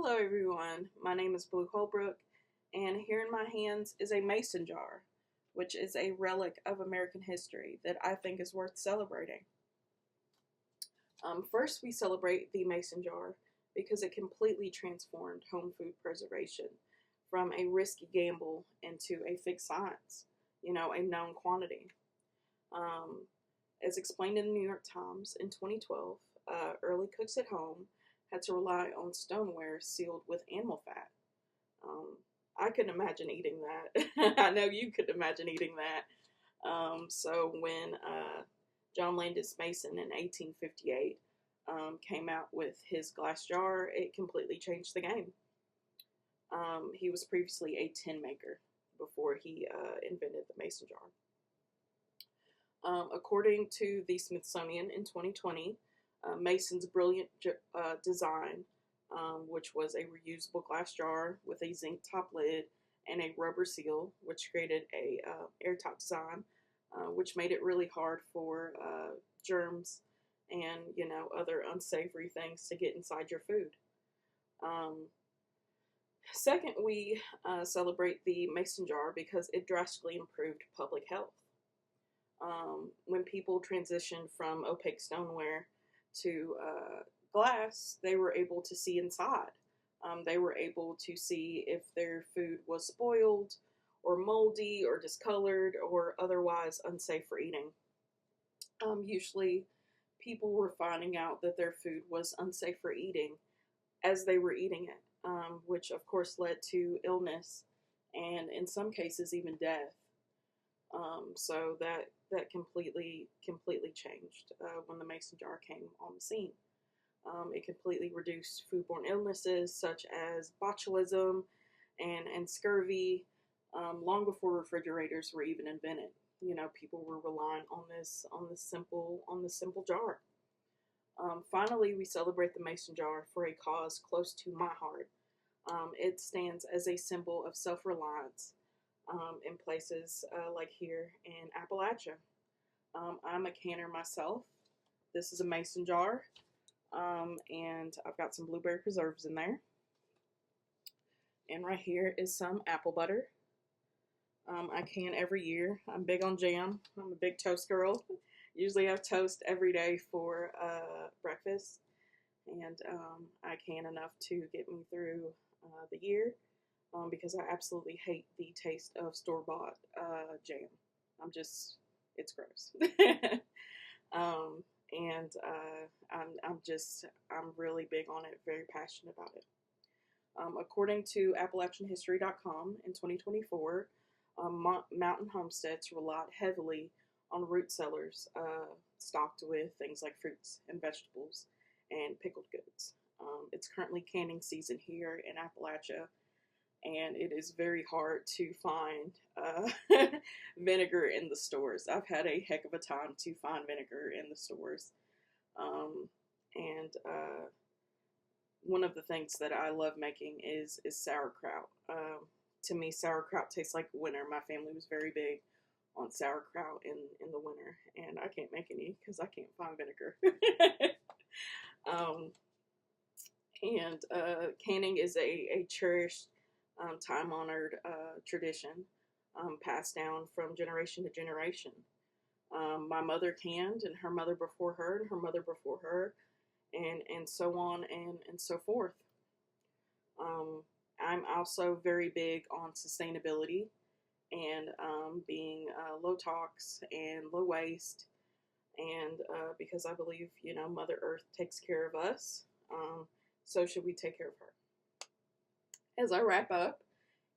Hello everyone, my name is Blue Holbrook, and here in my hands is a mason jar, which is a relic of American history that I think is worth celebrating. First, we celebrate the mason jar because it completely transformed home food preservation from a risky gamble into a fixed science, a known quantity. Um, as explained in the New York Times in 2012, early cooks at home had to rely on stoneware sealed with animal fat. Um, I couldn't imagine eating that. I know you could imagine eating that. So when John Landis Mason in 1858 came out with his glass jar, it completely changed the game. He was previously a tin maker before he invented the mason jar. According to the Smithsonian in 2020, Mason's brilliant design, which was a reusable glass jar with a zinc top lid and a rubber seal, which created a airtight design, which made it really hard for germs and other unsavory things to get inside your food. Um, Second, we celebrate the mason jar because it drastically improved public health. When people transitioned from opaque stoneware to glass, they were able to see inside. They were able to see if their food was spoiled or moldy or discolored or otherwise unsafe for eating. Usually, people were finding out that their food was unsafe for eating as they were eating it, which of course led to illness and in some cases even death. So that completely changed when the mason jar came on the scene. It completely reduced foodborne illnesses such as botulism and scurvy long before refrigerators were even invented. People were relying on this simple jar. Finally, we celebrate the mason jar for a cause close to my heart. It stands as a symbol of self-reliance in places like here in Appalachia. I'm a canner myself. This is a mason jar, and I've got some blueberry preserves in there. And right here is some apple butter. I can every year. I'm big on jam. I'm a big toast girl. Usually have toast every day for breakfast, and I can enough to get me through the year. Because I absolutely hate the taste of store-bought jam. It's gross. And I'm really big on it, very passionate about it. According to AppalachianHistory.com in 2024, mountain homesteads relied heavily on root cellars stocked with things like fruits and vegetables and pickled goods. It's currently canning season here in Appalachia, and it is very hard to find vinegar in the stores. I've had a heck of a time to find vinegar in the stores. And one of the things that I love making is sauerkraut. To me, sauerkraut tastes like winter. My family was very big on sauerkraut in the winter, and I can't make any because I can't find vinegar. And canning is a cherished time-honored tradition passed down from generation to generation. My mother canned, and her mother before her, and her mother before her, and so on and so forth. I'm also very big on sustainability and being low tox and low waste, and because I believe Mother Earth takes care of us, so should we take care of her. As I wrap up,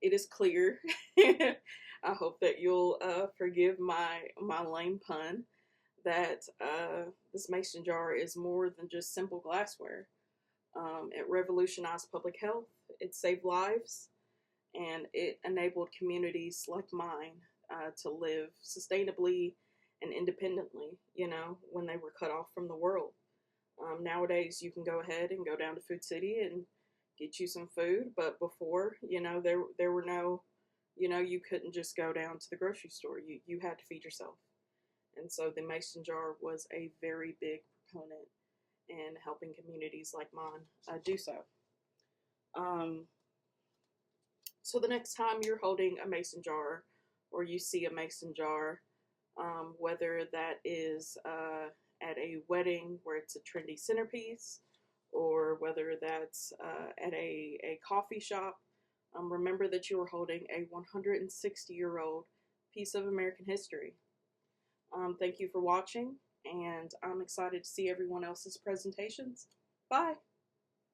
it is clear. I hope that you'll forgive my lame pun. That this mason jar is more than just simple glassware. It revolutionized public health. It saved lives, and it enabled communities like mine to live sustainably and independently. When they were cut off from the world. Nowadays, you can go ahead and go down to Food City and get you some food, but before, there were no, you couldn't just go down to the grocery store. You had to feed yourself. And so the mason jar was a very big proponent in helping communities like mine do so. Um, so the next time you're holding a mason jar or you see a mason jar, whether that is at a wedding where it's a trendy centerpiece, or whether that's at a coffee shop, remember that you are holding a 160-year-old piece of American history. Thank you for watching, and I'm excited to see everyone else's presentations. Bye.